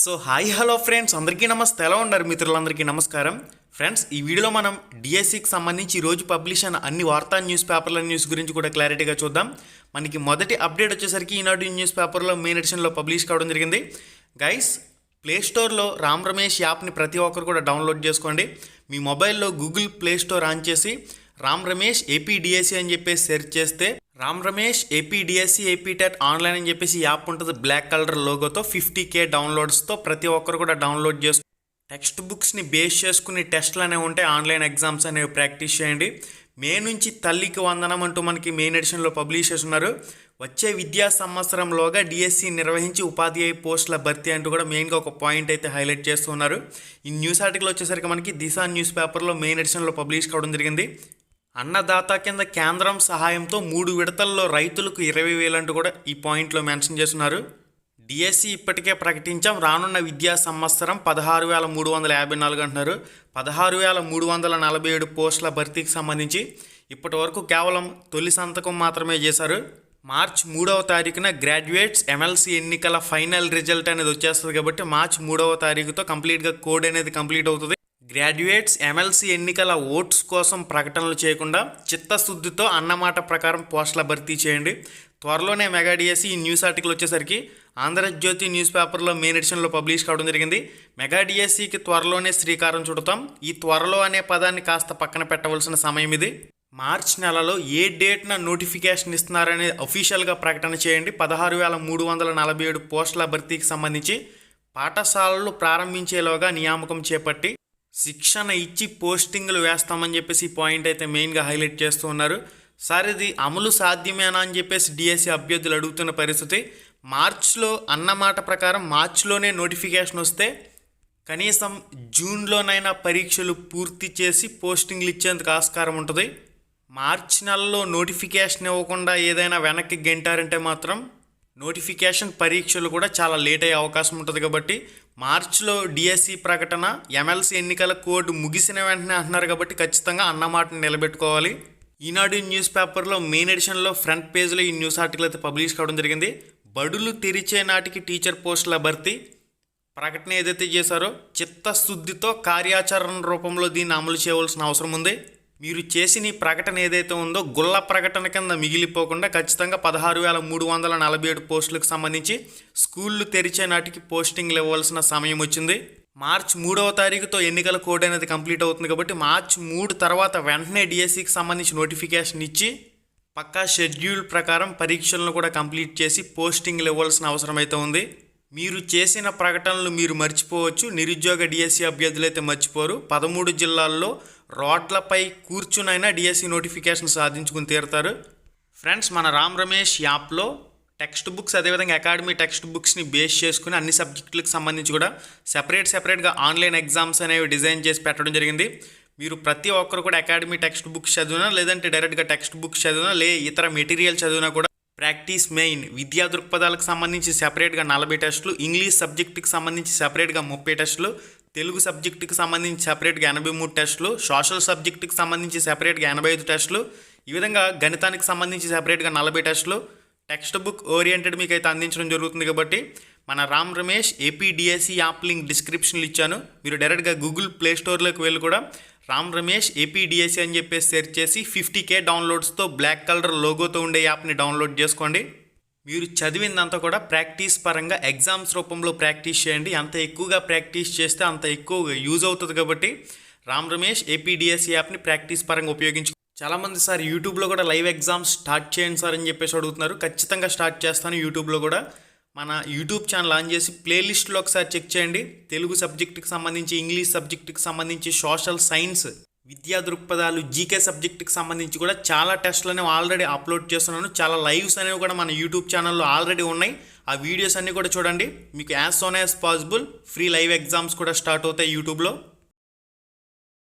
So hi hello friends, అందరికీ నమస్తే. ఎలా ఉన్నారు మిత్రులందరికీ నమస్కారం. ఫ్రెండ్స్, ఈ వీడియోలో మనం డిఎస్సికి సంబంధించి ఈరోజు పబ్లిష్ అయిన అన్ని వార్తా న్యూస్ పేపర్ల న్యూస్ గురించి కూడా క్లారిటీగా చూద్దాం. మనకి మొదటి అప్డేట్ వచ్చేసరికి ఈనాడు న్యూస్ పేపర్లో మెయిన్ ఎడిషన్లో పబ్లిష్ కావడం జరిగింది. గైస్, ప్లేస్టోర్లో రామ్ రమేష్ యాప్ని ప్రతి ఒక్కరు కూడా డౌన్లోడ్ చేసుకోండి. మీ మొబైల్లో గూగుల్ ప్లే స్టోర్ ఆన్ చేసి రామ్ రమేష్ ఏపీ డిఎస్సి అని చెప్పేసి సెర్చ్ చేస్తే Ram Ramesh AP DSC AP TET online అని చెప్పేసి యాప్ ఉంటుంది. బ్లాక్ కలర్ లోగోతో 50K డౌన్లోడ్స్తో ప్రతి ఒక్కరు కూడా డౌన్లోడ్ చేసుకుని టెక్స్ట్ బుక్స్ని బేస్ చేసుకుని టెస్ట్లు అనేవి ఉంటాయి. ఆన్లైన్ ఎగ్జామ్స్ అనేవి ప్రాక్టీస్ చేయండి. మే నుంచి తల్లికి వందనం అంటూ మనకి మెయిన్ ఎడిషన్లో పబ్లిష్ చేస్తున్నారు. వచ్చే విద్యా సంవత్సరంలోగా డిఎస్సి నిర్వహించి ఉపాధ్యాయ పోస్టుల భర్తీ అంటూ కూడా మెయిన్గా ఒక పాయింట్ అయితే హైలైట్ చేస్తున్నారు. ఈ న్యూస్ ఆర్టికల్ వచ్చేసరికి మనకి దిశ న్యూస్ పేపర్లో మెయిన్ ఎడిషన్లో పబ్లిష్ కావడం జరిగింది. అన్నదాత కింద కేంద్రం సహాయంతో 3 విడతల్లో రైతులకు 20,000 అంటూ కూడా ఈ పాయింట్లో మెన్షన్ చేస్తున్నారు. డిఎస్సి ఇప్పటికే ప్రకటించాం, రానున్న విద్యా సంవత్సరం 16,354 అంటున్నారు. 16,347 పోస్టుల భర్తీకి సంబంధించి ఇప్పటి వరకు కేవలం తొలి సంతకం మాత్రమే చేశారు. మార్చ్ 3వ తారీఖున గ్రాడ్యుయేట్స్ ఎమ్మెల్సీ ఎన్నికల ఫైనల్ రిజల్ట్ అనేది వచ్చేస్తుంది కాబట్టి మార్చ్ 3వ తారీఖుతో కంప్లీట్గా కోడ్ అనేది కంప్లీట్ అవుతుంది. గ్రాడ్యుయేట్స్ ఎమ్మెల్సీ ఎన్నికల ఓట్స్ కోసం ప్రకటనలు చేయకుండా చిత్తశుద్ధితో అన్నమాట ప్రకారం పోస్టుల భర్తీ చేయండి. త్వరలోనే మెగా డిఎస్సి ఈ న్యూస్ ఆర్టికల్ వచ్చేసరికి ఆంధ్రజ్యోతి న్యూస్ పేపర్లో మెయిన్ ఎడిషన్లో పబ్లిష్ కావడం జరిగింది. మెగా డిఎస్సికి త్వరలోనే శ్రీకారం చుడతాం. ఈ త్వరలో అనే పదాన్ని కాస్త పక్కన పెట్టవలసిన సమయం ఇది. మార్చ్ నెలలో ఏ డేట్న నోటిఫికేషన్ ఇస్తున్నారనే అఫీషియల్గా ప్రకటన చేయండి. 16,347 పోస్టుల భర్తీకి సంబంధించి పాఠశాలలు ప్రారంభించేలోగా నియామకం చేపట్టి శిక్షణ ఇచ్చి పోస్టింగ్లు వేస్తామని చెప్పేసి ఈ పాయింట్ అయితే మెయిన్గా హైలైట్ చేస్తూ ఉన్నారు. సార్, ఇది అమలు సాధ్యమేనా అని చెప్పేసి డిఎస్సి అభ్యర్థులు అడుగుతున్న పరిస్థితి. మార్చ్లో అన్నమాట ప్రకారం మార్చ్లోనే నోటిఫికేషన్ వస్తే కనీసం జూన్లోనైనా పరీక్షలు పూర్తి చేసి పోస్టింగ్లు ఇచ్చేందుకు ఆస్కారం ఉంటుంది. మార్చ్ నెలలో నోటిఫికేషన్ ఇవ్వకుండా ఏదైనా వెనక్కి గెంటారంటే మాత్రం నోటిఫికేషన్ పరీక్షలు కూడా చాలా లేట్ అయ్యే అవకాశం ఉంటుంది. కాబట్టి మార్చ్లో డిఎస్సి ప్రకటన, ఎమ్మెల్సీ ఎన్నికల కోడ్ ముగిసిన వెంటనే అంటున్నారు కాబట్టి ఖచ్చితంగా అన్నమాటను నిలబెట్టుకోవాలి. ఈనాడు న్యూస్ పేపర్లో మెయిన్ ఎడిషన్లో ఫ్రంట్ పేజ్లో ఈ న్యూస్ ఆర్టికల్ అయితే పబ్లిష్ కావడం జరిగింది. బడులు తెరిచే నాటికి టీచర్ పోస్టుల భర్తీ ప్రకటన ఏదైతే చేశారో చిత్తశుద్ధితో కార్యాచరణ రూపంలో దీన్ని అమలు చేయవలసిన అవసరం ఉంది. మీరు చేసిన ఈ ప్రకటన ఏదైతే ఉందో గుల్ల ప్రకటన కింద మిగిలిపోకుండా ఖచ్చితంగా 16,347 పోస్టులకు సంబంధించి స్కూళ్ళు తెరిచే నాటికి పోస్టింగ్లు ఇవ్వాల్సిన సమయం వచ్చింది. మార్చ్ 3వ తారీఖుతో ఎన్నికల కోడ్ అనేది కంప్లీట్ అవుతుంది కాబట్టి మార్చ్ 3 తర్వాత వెంటనే డిఎస్సికి సంబంధించి నోటిఫికేషన్ ఇచ్చి పక్కా షెడ్యూల్ ప్రకారం పరీక్షలను కూడా కంప్లీట్ చేసి పోస్టింగ్లు ఇవ్వాల్సిన అవసరం అయితే ఉంది. మీరు చేసిన ప్రకటనలు మీరు మర్చిపోవచ్చు, నిరుద్యోగ డిఎస్సి అభ్యర్థులు అయితే మర్చిపోరు. 13 జిల్లాల్లో రోడ్లపై కూర్చునైనా డిఎస్సి నోటిఫికేషన్ సాధించుకుని తీరుతారు. ఫ్రెండ్స్, మన రామ్ రమేష్ యాప్లో టెక్స్ట్ బుక్స్ అదేవిధంగా అకాడమీ టెక్స్ట్ బుక్స్ని బేస్ చేసుకుని అన్ని సబ్జెక్టులకు సంబంధించి కూడా సెపరేట్గా ఆన్లైన్ ఎగ్జామ్స్ అనేవి డిజైన్ చేసి పెట్టడం జరిగింది. మీరు ప్రతి ఒక్కరు కూడా అకాడమీ టెక్స్ట్ బుక్స్ చదివినా లేదంటే డైరెక్ట్గా టెక్స్ట్ బుక్స్ చదివినా ఇతర మెటీరియల్ చదివినా కూడా ప్రాక్టీస్ మెయిన్ విద్యా దృక్పథాలకు సంబంధించి సెపరేట్గా 40 టెస్టులు, ఇంగ్లీష్ సబ్జెక్టుకి సంబంధించి సెపరేట్గా 30 టెస్టులు, తెలుగు సబ్జెక్టుకి సంబంధించి సెపరేట్గా 83 టెస్టులు, సోషల్ సబ్జెక్టుకి సంబంధించి సెపరేట్గా 85 టెస్టులు, ఈ విధంగా గణితానికి సంబంధించి సెపరేట్గా 40 టెస్టులు టెక్స్ట్ బుక్ ఓరియంటెడ్ మీకు అయితే అందించడం జరుగుతుంది. కాబట్టి మన Ram Ramesh AP DSC app link డిస్క్రిప్షన్లు ఇచ్చాను. మీరు డైరెక్ట్గా గూగుల్ ప్లే స్టోర్లోకి వెళ్ళి కూడా రామ్ రమేష్ ఏపీ డిఎస్సి అని చెప్పేసి సెర్చ్ చేసి 50K డౌన్లోడ్స్తో బ్లాక్ కలర్ లోగోతో ఉండే యాప్ని డౌన్లోడ్ చేసుకోండి. మీరు చదివిందంతా కూడా ప్రాక్టీస్ పరంగా ఎగ్జామ్స్ రూపంలో ప్రాక్టీస్ చేయండి. అంత ఎక్కువగా ప్రాక్టీస్ చేస్తే అంత ఎక్కువగా యూజ్ అవుతుంది. కాబట్టి రామ్ రమేష్ ఏపీ డిఎస్సి యాప్ని ప్రాక్టీస్ పరంగా ఉపయోగించు. చాలామంది సార్ యూట్యూబ్లో కూడా లైవ్ ఎగ్జామ్స్ స్టార్ట్ చేయండి సార్ అని చెప్పేసి అడుగుతున్నారు. ఖచ్చితంగా స్టార్ట్ చేస్తాను. యూట్యూబ్లో కూడా మన యూట్యూబ్ ఛానల్ ఆన్ చేసి ప్లేలిస్ట్లో ఒకసారి చెక్ చేయండి. తెలుగు సబ్జెక్టుకి సంబంధించి, ఇంగ్లీష్ సబ్జెక్టుకి సంబంధించి, సోషల్ సైన్స్, విద్యా దృక్పథాలు, జీకే సబ్జెక్టుకి సంబంధించి కూడా చాలా టెస్టులు అనేవి ఆల్రెడీ అప్లోడ్ చేస్తున్నాను. చాలా లైవ్స్ అనేవి కూడా మన యూట్యూబ్ ఛానల్లో ఆల్రెడీ ఉన్నాయి. ఆ వీడియోస్ అన్నీ కూడా చూడండి. మీకు యాజ్ సోన్ as possible free live exams కూడా స్టార్ట్ అవుతాయి యూట్యూబ్లో.